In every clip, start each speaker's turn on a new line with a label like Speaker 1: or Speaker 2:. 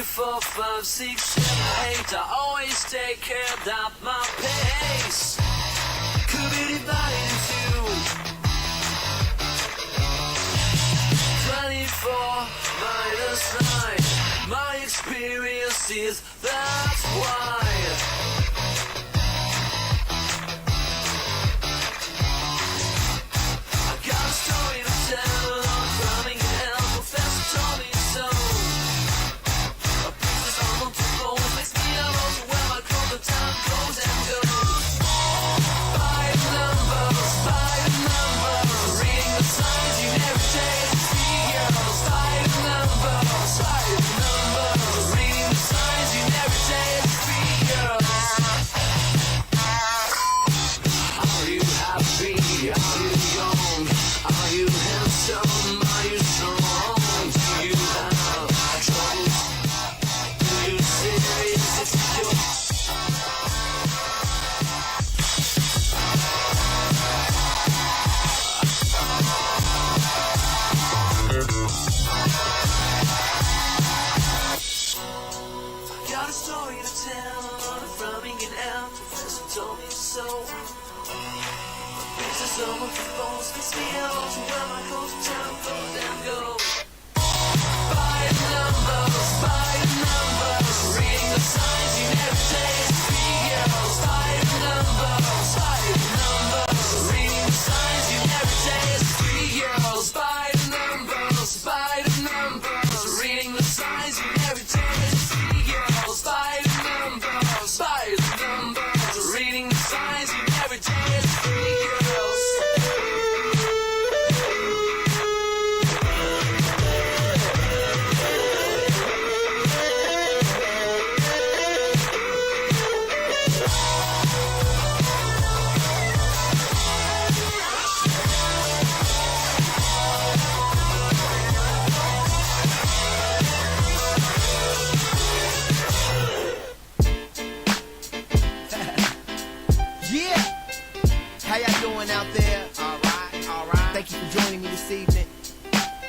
Speaker 1: 4, 5, 6, 7, 8. I always take care of my pace. Could be divided into 24 minus 9. My experience is that's why.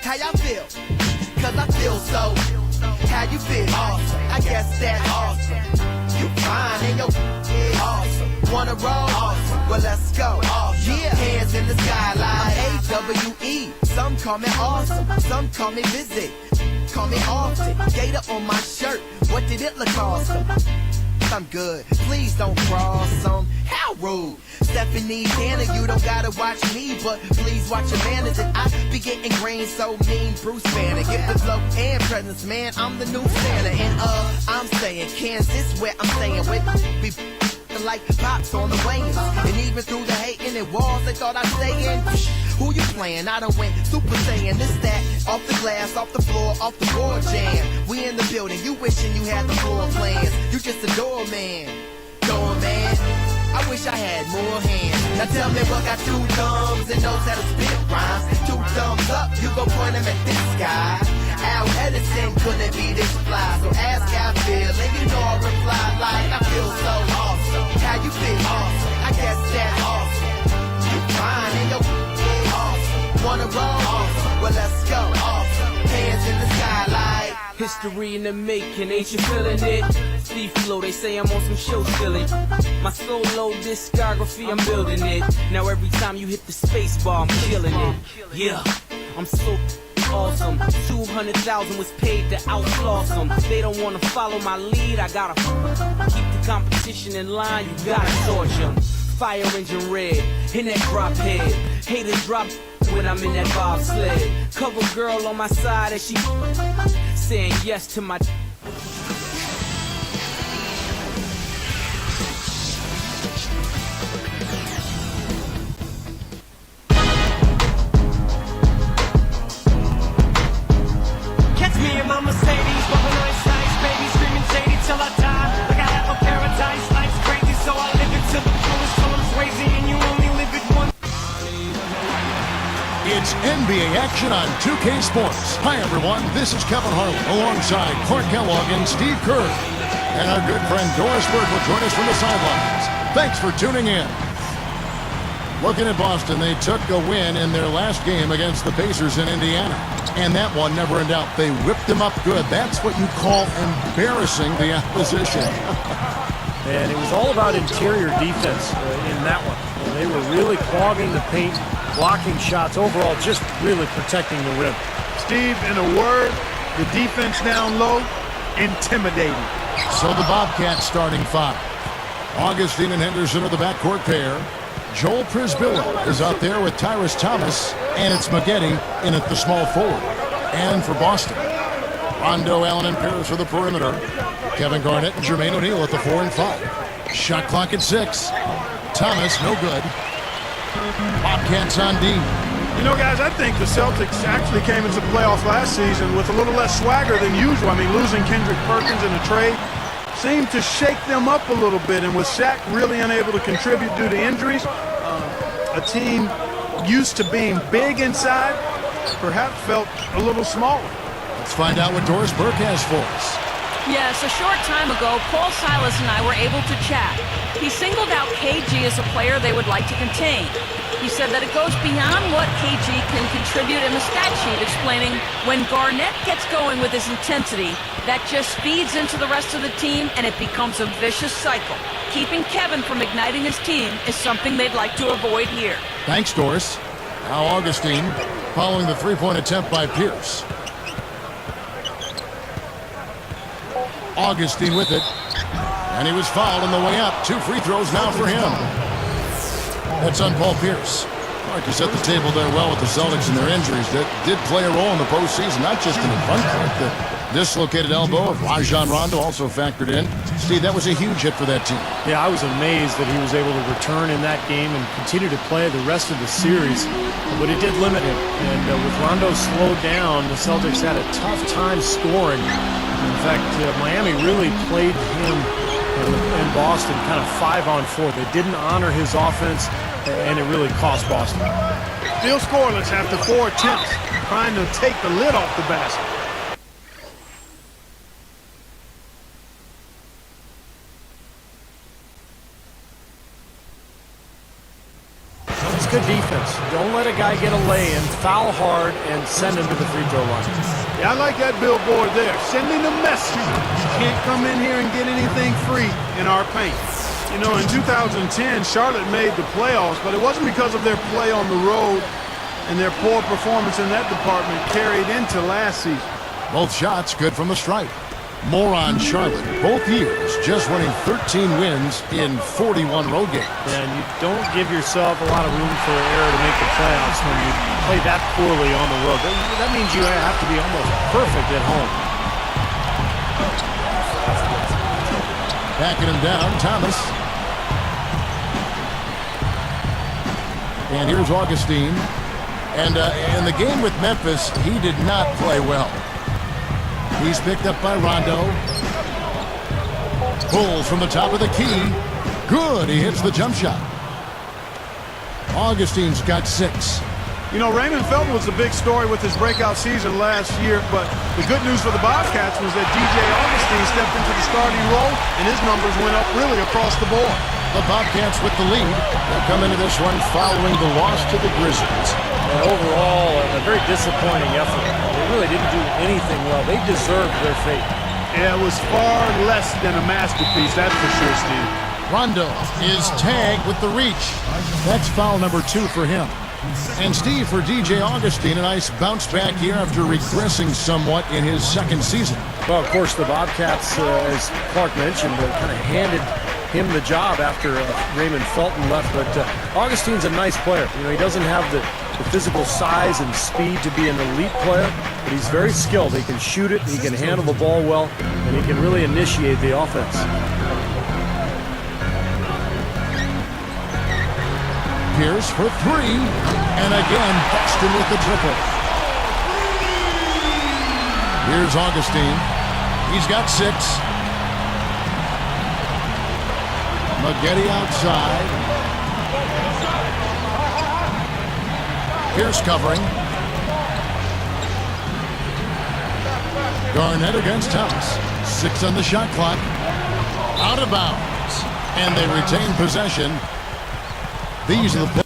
Speaker 2: How y'all feel? Cause I feel so. How you feel? Awesome. I guess that's awesome. You fine and your awesome. Wanna roll? Awesome. Well, let's go. Awesome. Yeah. Hands in the sky like AWE. Some call me awesome. Some call me visit. Call me often. Gator on my shirt. What did it look awesome? I'm good. Please don't cross some. How rude. Stephanie Tanner, you don't gotta watch me, but please watch your manners. And I be getting green so mean. Bruce Banner, give the flow and presence, man. I'm the new Santa, and I'm saying Kansas, where I'm staying with be like pops on the wings. And even through the hating and walls, they thought I'd stay in. Who you playing? I done went Super Saiyan. This, that, off the glass, off the floor, off the board jam. We in the building, you wishing you had the floor plans. You just a doorman, doorman. I wish I had more hands. Now tell me what got two thumbs and knows how to spit rhymes. Two thumbs up, you gon' point them at this guy. Al Edison couldn't be this fly. So ask how I feel, and you know I reply like I feel so awesome. How you feel? Awesome. I guess that's awesome. You fine and your awesome. Wanna roll? Awesome. Well, let's go. Awesome. Hands in the sky like
Speaker 3: history in the making, ain't you feeling it? Steve Flow, they say I'm on some show stealing. My solo discography, I'm building it. Now every time you hit the space bar, I'm killing it. Yeah, I'm so awesome. 200,000 was paid to outlaw some. They don't wanna follow my lead, I gotta keep the competition in line, you gotta torch them. Fire engine red, in that drop head. Haters drop when I'm in that bobsled. Cover girl on my side and she saying yes to my.
Speaker 4: Catch me in my Mercedes, bumping ice, ice, baby, screaming shady till I die. Like I have a paradise, life's crazy, so I live it to the fullest. So I'm crazy, and you only live it once.
Speaker 5: It's NBA action on 2K Sports. Hi, everyone. This is Kevin Harlan alongside Clark Kellogg and Steve Kerr. And our good friend Doris Bird will join us from the sidelines. Thanks for tuning in. Looking at Boston, they took a win in their last game against the Pacers in Indiana. And that one never in doubt. They whipped them up good. That's what you call embarrassing the opposition.
Speaker 6: And it was all about interior defense in that one. And they were really clogging the paint, blocking shots, overall just really protecting the rim.
Speaker 7: Steve, in a word, the defense down low, intimidating.
Speaker 5: So the Bobcats starting five. Augustine and Henderson are the backcourt pair. Joel Prisbilla is out there with Tyrus Thomas, and it's Maggette in at the small forward. And for Boston, Rondo, Allen, and Pierce for the perimeter. Kevin Garnett and Jermaine O'Neal at the 4 and 5. Shot clock at 6. Thomas, no good. Bobcats on D.
Speaker 7: You know, guys, I think the Celtics actually came into the playoffs last season with a little less swagger than usual. I mean, losing Kendrick Perkins in a trade seemed to shake them up a little bit. And with Shaq really unable to contribute due to injuries, a team used to being big inside perhaps felt a little smaller.
Speaker 5: Let's find out what Doris Burke has for us.
Speaker 8: Yes, a short time ago, Paul Silas and I were able to chat. He singled out KG as a player they would like to contain. He said that it goes beyond what KG can contribute in the stat sheet, explaining when Garnett gets going with his intensity, that just feeds into the rest of the team and it becomes a vicious cycle. Keeping Kevin from igniting his team is something they'd like to avoid here.
Speaker 5: Thanks, Doris. Now Augustine following the three-point attempt by Pierce. Augustine with it. And he was fouled on the way up. 2 free throws now for him. That's on Paul Pierce. Mark, you set the table there well with the Celtics and their injuries. That did play a role in the postseason, not just in the front court. The dislocated elbow of Rajon Rondo also factored in. Steve, that was a huge hit for that team.
Speaker 6: Yeah, I was amazed that he was able to return in that game and continue to play the rest of the series. But it did limit him. And with Rondo slowed down, the Celtics had a tough time scoring. In fact, Miami really played him in Boston kind of 5-on-4. They didn't honor his offense, and it really cost Boston.
Speaker 7: Still scoreless after 4 attempts, trying to take the lid off the basket.
Speaker 6: It's good defense. Don't let a guy get a lay-in, foul hard, and send him to the free throw line.
Speaker 7: Yeah, I like that billboard there, sending a message. You can't come in here and get anything free in our paint. You know, in 2010, Charlotte made the playoffs, but it wasn't because of their play on the road and their poor performance in that department carried into last season.
Speaker 5: Both shots good from the stripe. More on Charlotte. Both years just winning 13 wins in 41 road games.
Speaker 6: And you don't give yourself a lot of room for error to make the playoffs when you play that poorly on the road. That means you have to be almost perfect at home.
Speaker 5: Backing him down, Thomas. And here's Augustine. And in the game with Memphis, he did not play well. He's picked up by Rondo. Pulls from the top of the key. Good, he hits the jump shot. Augustine's got 6.
Speaker 7: You know, Raymond Felton was the big story with his breakout season last year, but the good news for the Bobcats was that DJ Augustine stepped into the starting role, and his numbers went up really across the board.
Speaker 5: The Bobcats with the lead. They'll come into this one following the loss to the Grizzlies.
Speaker 6: And overall, a very disappointing effort. They really didn't do anything well. They deserved their fate.
Speaker 7: Yeah, it was far less than a masterpiece, that's for sure, Steve.
Speaker 5: Rondo is tagged with the reach. That's foul number 2 for him. And Steve, for DJ Augustine, a nice bounce back here after regressing somewhat in his second season.
Speaker 6: Well, of course, the Bobcats, as Clark mentioned, kind of handed him the job after Raymond Felton left. But Augustine's a nice player. You know, he doesn't have the physical size and speed to be an elite player, but he's very skilled. He can shoot it, he can handle the ball well, and he can really initiate the offense.
Speaker 5: Pierce for 3, and again, Boston with the triple. Here's Augustine. He's got 6. Maggette outside. Pierce covering. Garnett against Thomas. 6 on the shot clock. Out of bounds. And they retain possession. These are the